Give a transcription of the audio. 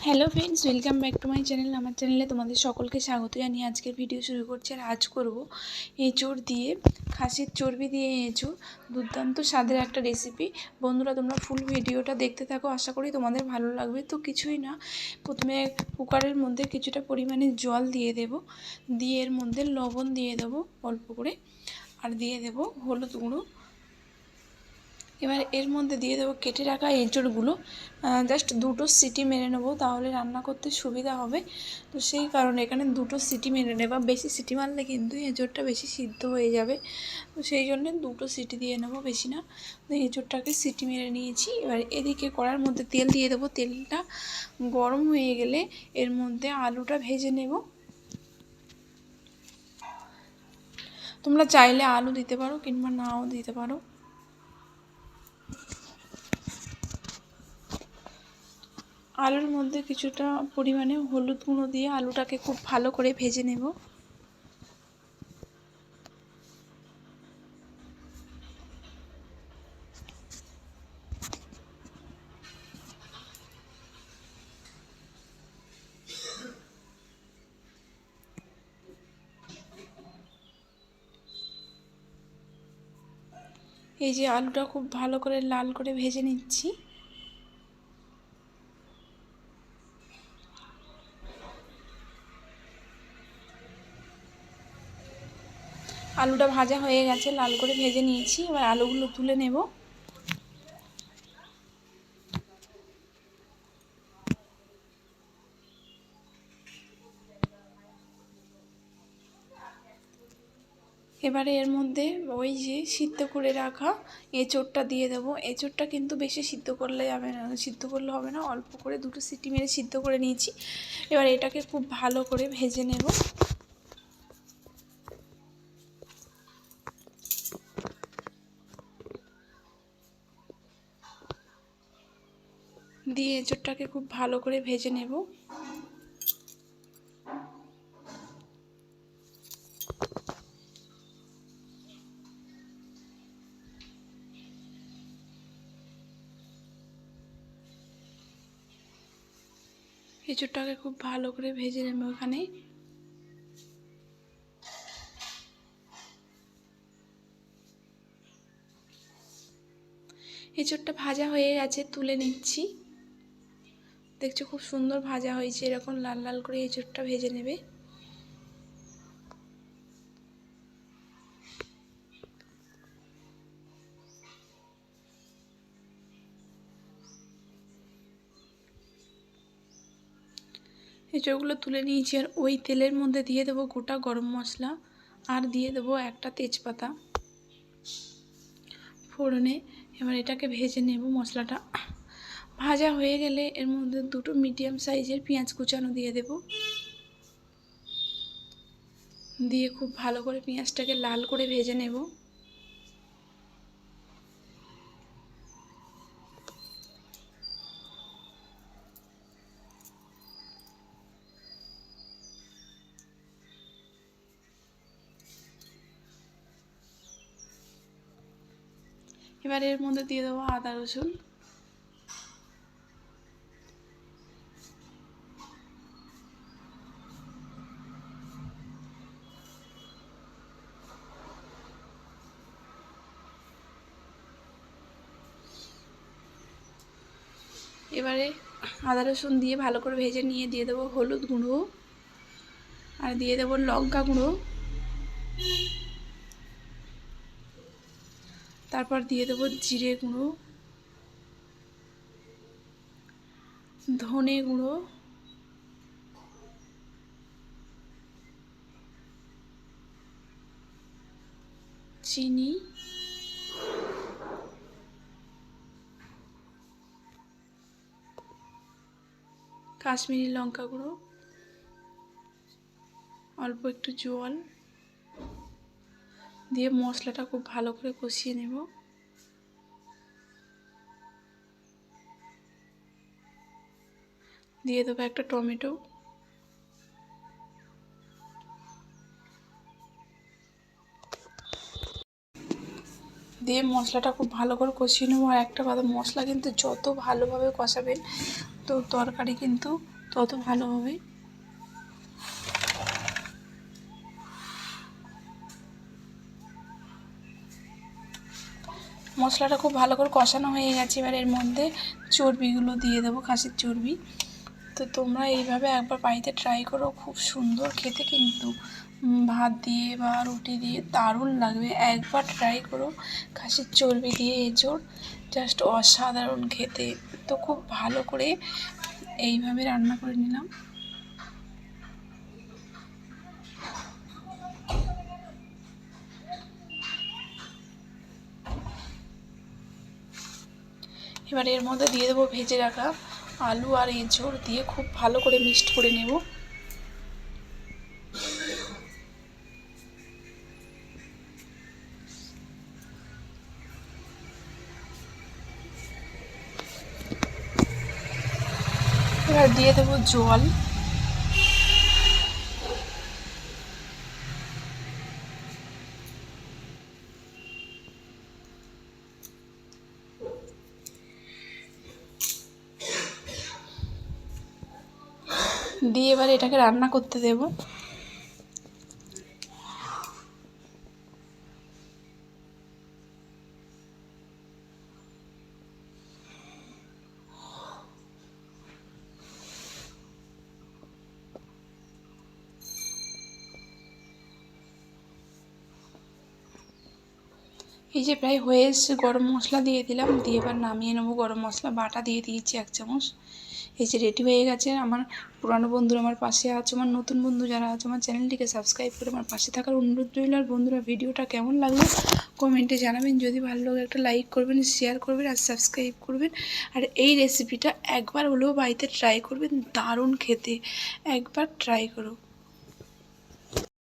Hello friends, welcome back to my channel. আমার চ্যানেলে তোমাদের সকলকে স্বাগত জানিয়ে আজকের ভিডিও শুরু করছি। আর আজ করব এঁচোড় দিয়ে, খাসির চর্বি দিয়ে এঁচোড়, দুর্দান্ত স্বাদের একটা রেসিপি। বন্ধুরা, তোমরা ফুল ভিডিওটা দেখতে থাকো, আশা করি তোমাদের ভালো লাগবে। তো কিছুই না, প্রথমে কুকারের মধ্যে কিছুটা পরিমাণে জল দিয়ে দেব, দিয়ে এর মধ্যে লবণ দিয়ে দেবো অল্প করে, আর দিয়ে দেব হলুদ গুঁড়ো। এবার এর মধ্যে দিয়ে দেবো কেটে রাখা এঁচোড়গুলো। জাস্ট দুটো সিটি মেরে নেবো, তাহলে রান্না করতে সুবিধা হবে। তো সেই কারণে এখানে দুটো সিটি মেরে নেব। বেশি সিটি মারলে কিন্তু এঁচোড়টা বেশি সিদ্ধ হয়ে যাবে, তো সেই জন্য দুটো সিটি দিয়ে নেবো, বেশি না। তো এঁচোড়টাকে সিটি মেরে নিয়েছি। এবার এদিকে কড়ার মধ্যে তেল দিয়ে দেবো। তেলটা গরম হয়ে গেলে এর মধ্যে আলুটা ভেজে নেব। তোমরা চাইলে আলু দিতে পারো কিংবা নাও দিতে পারো। আলুর মধ্যে কিছুটা পরিমাণে হলুদ গুঁড়ো দিয়ে আলুটাকে খুব ভালো করে ভেজে নেব। এই যে আলুটা খুব ভালো করে লাল করে ভেজে নিচ্ছি। আলুটা ভাজা হয়ে গেছে, লাল করে ভেজে নিয়েছি। এবার আলুগুলো তুলে নেব। এবারে এর মধ্যে ওই যে সিদ্ধ করে রাখা এঁচোড়টা দিয়ে দেবো। এঁচোড়টা কিন্তু বেশি সিদ্ধ করলে যাবে না, সিদ্ধ করলে হবে না, অল্প করে দুটো সিটি মেরে সিদ্ধ করে নিয়েছি। এবার এটাকে খুব ভালো করে ভেজে নেব। দিয়ে এঁচোড়টাকে খুব ভালো করে ভেজে নেব। এঁচোড়টাকে খুব ভালো করে ভেজে নেব। ওখানে এঁচোড়টা ভাজা হয়ে গেছে, তুলে নিচ্ছি। দেখছো খুব সুন্দর ভাজা হয়েছে। এরকম লাল লাল করে এঁচোড়টা ভেজে নেবে। এঁচোড়গুলো তুলে নিয়েছি। আর ওই তেলের মধ্যে দিয়ে দেবো গোটা গরম মশলা, আর দিয়ে দেবো একটা তেজপাতা ফোড়নে। এবার এটাকে ভেজে নেব। মশলাটা ভাজা হয়ে গেলে এর মধ্যে দুটো মিডিয়াম সাইজের পেঁয়াজ কুচানো দিয়ে দেব। দিয়ে খুব ভালো করে পেঁয়াজটাকে লাল করে ভেজে নেব। এবার এর মধ্যে দিয়ে দেবো আদা রসুন। এবারে আদা রসুন দিয়ে ভালো করে ভেজে নিয়ে দিয়ে দেবো হলুদ গুঁড়ো, আর দিয়ে দেবো লঙ্কা গুঁড়ো। তারপর দিয়ে দেবো জিরে গুঁড়ো, ধনে গুঁড়ো, চিনি, কাশ্মীরি লঙ্কা গুঁড়ো, অল্প একটু জল দিয়ে মশলাটা খুব ভালো করে কষিয়ে নেব। দিয়ে দেবো একটা টমেটো। দিয়ে মশলাটা খুব ভালো করে কষিয়ে নেবো। আর একটা কথা, মশলা কিন্তু যত ভালোভাবে কষাবেন তো তরকারি কিন্তু তত ভালো হবে। মশলাটা খুব ভালো করে কষানো হয়ে গেছে। এবার এর মধ্যে চর্বিগুলো দিয়ে দেবো, খাসির চর্বি। তো তোমরা এইভাবে একবার বাড়িতে ট্রাই করো, খুব সুন্দর খেতে কিন্তু ভাত দিয়ে বা রুটি দিয়ে দারুণ লাগবে। একবার ট্রাই করো, খাসির চর্বি দিয়ে এঁচোড় জাস্ট অসাধারণ খেতে। তো খুব ভালো করে এইভাবে রান্না করে নিলাম। এবার এর মধ্যে দিয়ে দেবো ভেজে রাখা আলু আর এঁচোড় দিয়ে খুব ভালো করে মিক্সড করে নেব। এবার দিয়ে দেবো জল। দিয়ে এবার এটাকে রান্না করতে দেব। এই যে প্রায় হয়ে এসছে, গরম মশলা দিয়ে দিলাম, দিয়ে এবার নামিয়ে নেবো। গরম মশলা বাটা দিয়ে দিয়েছি 1 চামচ। এই যে রেডি হয়ে গেছে। আমার পুরানো বন্ধুরা আমার পাশে আছে, আমার নতুন বন্ধু যারা আছে আমার চ্যানেলটিকে সাবস্ক্রাইব করে আমার পাশে থাকার অনুরোধ রইল। আর বন্ধুরা, ভিডিওটা কেমন লাগলো কমেন্টে জানাবেন। যদি ভালো লাগে একটা লাইক করবেন, শেয়ার করবেন আর সাবস্ক্রাইব করবেন। আর এই রেসিপিটা একবার হলেও বাড়িতে ট্রাই করবেন, দারুণ খেতে। একবার ট্রাই করো।